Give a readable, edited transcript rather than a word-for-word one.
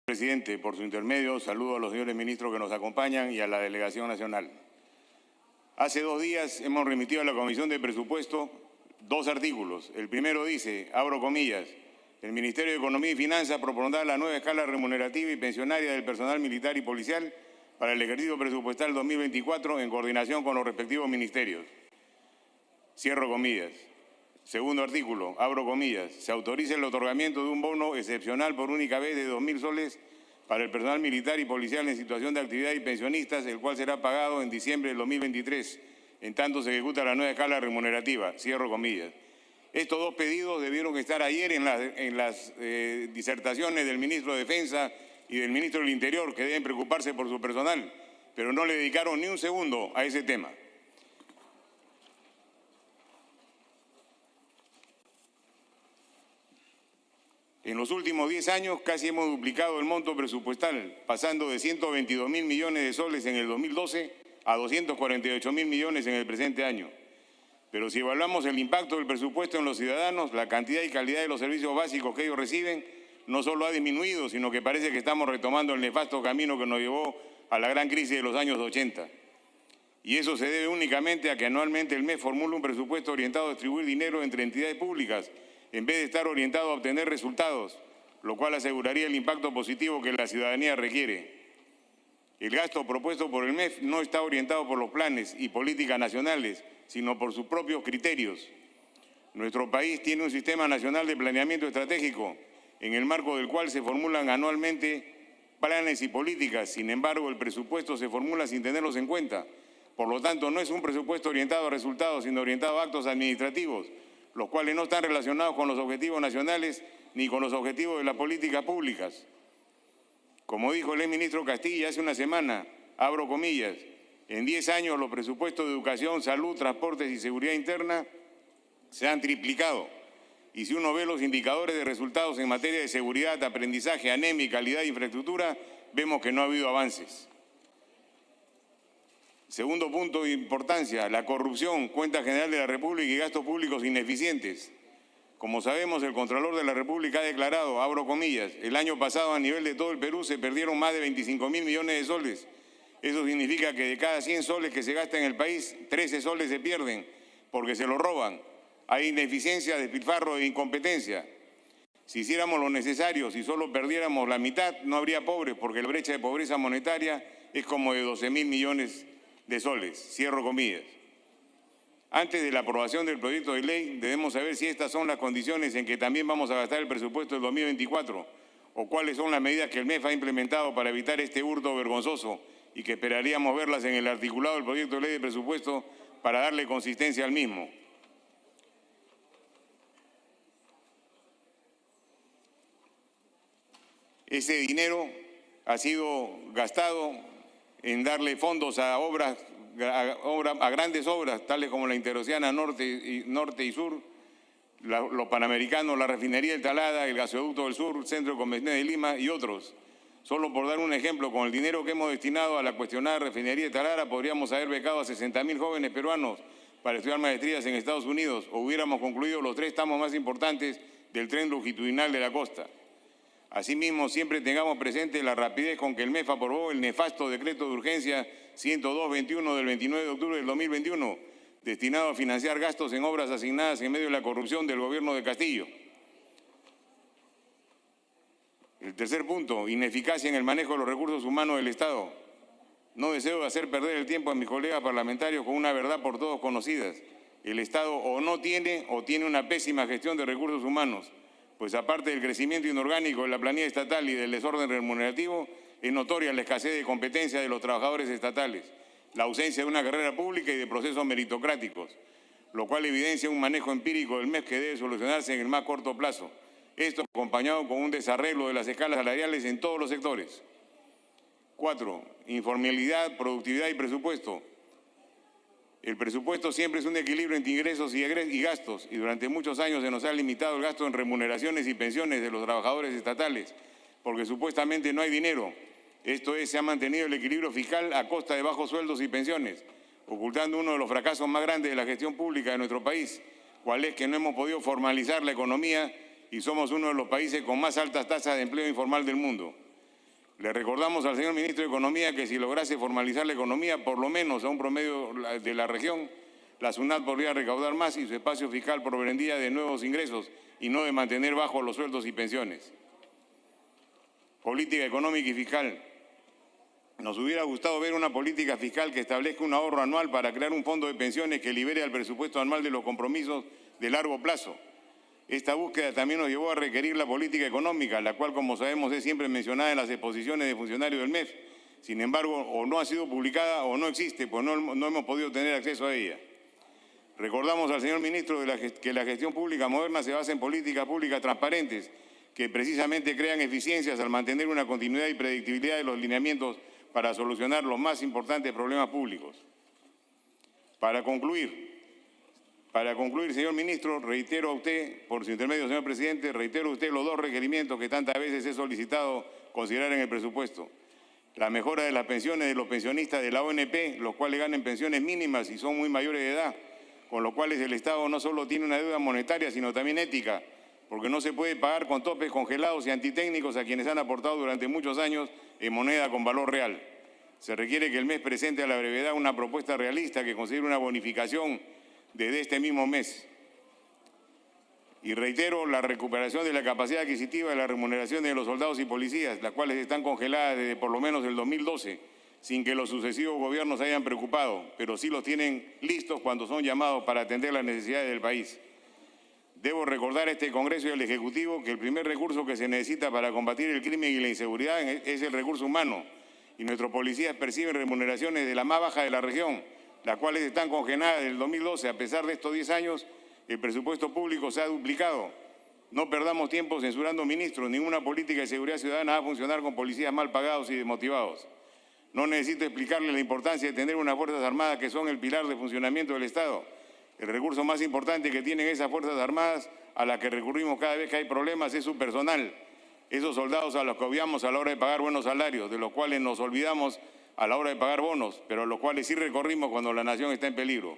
Presidente, por su intermedio, saludo a los señores ministros que nos acompañan y a la delegación nacional. Hace 2 días hemos remitido a la Comisión de Presupuesto 2 artículos. El primero dice, abro comillas, el Ministerio de Economía y Finanzas propondrá la nueva escala remunerativa y pensionaria del personal militar y policial para el ejercicio presupuestal 2024 en coordinación con los respectivos ministerios. Cierro comillas. Segundo artículo, abro comillas, se autoriza el otorgamiento de un bono excepcional por única vez de 2.000 soles para el personal militar y policial en situación de actividad y pensionistas, el cual será pagado en diciembre del 2023, en tanto se ejecuta la nueva escala remunerativa. Cierro comillas. Estos 2 pedidos debieron estar ayer en las disertaciones del ministro de Defensa y del ministro del Interior, que deben preocuparse por su personal, pero no le dedicaron ni un segundo a ese tema. En los últimos 10 años casi hemos duplicado el monto presupuestal, pasando de 122.000 millones de soles en el 2012 a 248.000 millones en el presente año. Pero si evaluamos el impacto del presupuesto en los ciudadanos, la cantidad y calidad de los servicios básicos que ellos reciben no solo ha disminuido, sino que parece que estamos retomando el nefasto camino que nos llevó a la gran crisis de los años 80. Y eso se debe únicamente a que anualmente el MEF formula un presupuesto orientado a distribuir dinero entre entidades públicas, en vez de estar orientado a obtener resultados, lo cual aseguraría el impacto positivo que la ciudadanía requiere. El gasto propuesto por el MEF no está orientado por los planes y políticas nacionales, sino por sus propios criterios. Nuestro país tiene un sistema nacional de planeamiento estratégico, en el marco del cual se formulan anualmente planes y políticas. Sin embargo, el presupuesto se formula sin tenerlos en cuenta. Por lo tanto, no es un presupuesto orientado a resultados, sino orientado a actos administrativos, los cuales no están relacionados con los objetivos nacionales ni con los objetivos de las políticas públicas. Como dijo el exministro Castilla hace una semana, abro comillas, en 10 años los presupuestos de educación, salud, transportes y seguridad interna se han triplicado. Y si uno ve los indicadores de resultados en materia de seguridad, aprendizaje, anemia, calidad de infraestructura, vemos que no ha habido avances. Segundo punto de importancia, la corrupción, cuenta general de la República y gastos públicos ineficientes. Como sabemos, el Contralor de la República ha declarado, abro comillas, el año pasado a nivel de todo el Perú se perdieron más de 25.000 millones de soles. Eso significa que de cada 100 soles que se gastan en el país, 13 soles se pierden porque se los roban. Hay ineficiencia, despilfarro e incompetencia. Si hiciéramos lo necesario, si solo perdiéramos la mitad, no habría pobres, porque la brecha de pobreza monetaria es como de 12.000 millones de soles. Cierro comillas. Antes de la aprobación del proyecto de ley, debemos saber si estas son las condiciones en que también vamos a gastar el presupuesto del 2024 o cuáles son las medidas que el MEF ha implementado para evitar este hurto vergonzoso y que esperaríamos verlas en el articulado del proyecto de ley de presupuesto para darle consistencia al mismo. Ese dinero ha sido gastado en darle fondos a grandes obras, tales como la Interoceana Norte y Sur, los Panamericanos, la Refinería del Talada, el Gasoducto del Sur, el Centro de Convenciones de Lima y otros. Solo por dar un ejemplo, con el dinero que hemos destinado a la cuestionada Refinería de Talada, podríamos haber becado a 60.000 jóvenes peruanos para estudiar maestrías en Estados Unidos, o hubiéramos concluido los 3 tramos más importantes del tren longitudinal de la costa. Asimismo, siempre tengamos presente la rapidez con que el MEF aprobó el nefasto decreto de urgencia 102-21 del 29 de octubre del 2021, destinado a financiar gastos en obras asignadas en medio de la corrupción del gobierno de Castillo. El tercer punto, ineficacia en el manejo de los recursos humanos del Estado. No deseo hacer perder el tiempo a mis colegas parlamentarios con una verdad por todos conocida. El Estado o no tiene o tiene una pésima gestión de recursos humanos, pues aparte del crecimiento inorgánico de la planilla estatal y del desorden remunerativo, es notoria la escasez de competencia de los trabajadores estatales, la ausencia de una carrera pública y de procesos meritocráticos, lo cual evidencia un manejo empírico del MEF que debe solucionarse en el más corto plazo. Esto acompañado con un desarreglo de las escalas salariales en todos los sectores. 4. Informalidad, productividad y presupuesto. El presupuesto siempre es un equilibrio entre ingresos y gastos, y durante muchos años se nos ha limitado el gasto en remuneraciones y pensiones de los trabajadores estatales, porque supuestamente no hay dinero. Esto es, se ha mantenido el equilibrio fiscal a costa de bajos sueldos y pensiones, ocultando uno de los fracasos más grandes de la gestión pública de nuestro país, cual es que no hemos podido formalizar la economía y somos uno de los países con más altas tasas de empleo informal del mundo. Le recordamos al señor ministro de Economía que si lograse formalizar la economía, por lo menos a un promedio de la región, la SUNAT podría recaudar más y su espacio fiscal provendría de nuevos ingresos y no de mantener bajos los sueldos y pensiones. Política económica y fiscal. Nos hubiera gustado ver una política fiscal que establezca un ahorro anual para crear un fondo de pensiones que libere al presupuesto anual de los compromisos de largo plazo. Esta búsqueda también nos llevó a requerir la política económica, la cual, como sabemos, es siempre mencionada en las exposiciones de funcionarios del MEF. Sin embargo, o no ha sido publicada o no existe, pues no hemos podido tener acceso a ella. Recordamos al señor ministro que la gestión pública moderna se basa en políticas públicas transparentes, que precisamente crean eficiencias al mantener una continuidad y predictibilidad de los lineamientos para solucionar los más importantes problemas públicos. Para concluir, señor ministro, reitero a usted, por su intermedio, señor presidente, reitero a usted los dos requerimientos que tantas veces he solicitado considerar en el presupuesto. La mejora de las pensiones de los pensionistas de la ONP, los cuales ganan pensiones mínimas y son muy mayores de edad, con lo cual el Estado no solo tiene una deuda monetaria, sino también ética, porque no se puede pagar con topes congelados y antitécnicos a quienes han aportado durante muchos años en moneda con valor real. Se requiere que el MES presente a la brevedad una propuesta realista que considere una bonificación desde este mismo mes. Y reitero la recuperación de la capacidad adquisitiva de la remuneración de los soldados y policías, las cuales están congeladas desde por lo menos el 2012, sin que los sucesivos gobiernos se hayan preocupado, pero sí los tienen listos cuando son llamados para atender las necesidades del país. Debo recordar a este Congreso y al Ejecutivo que el primer recurso que se necesita para combatir el crimen y la inseguridad es el recurso humano, y nuestros policías perciben remuneraciones de la más baja de la región, las cuales están congeladas desde el 2012. A pesar de estos 10 años, el presupuesto público se ha duplicado. No perdamos tiempo censurando ministros. Ninguna política de seguridad ciudadana va a funcionar con policías mal pagados y desmotivados. No necesito explicarles la importancia de tener unas Fuerzas Armadas que son el pilar de funcionamiento del Estado. El recurso más importante que tienen esas Fuerzas Armadas, a las que recurrimos cada vez que hay problemas, es su personal. Esos soldados a los que obviamos a la hora de pagar buenos salarios, de los cuales nos olvidamos a la hora de pagar bonos, pero a los cuales sí recorrimos cuando la nación está en peligro.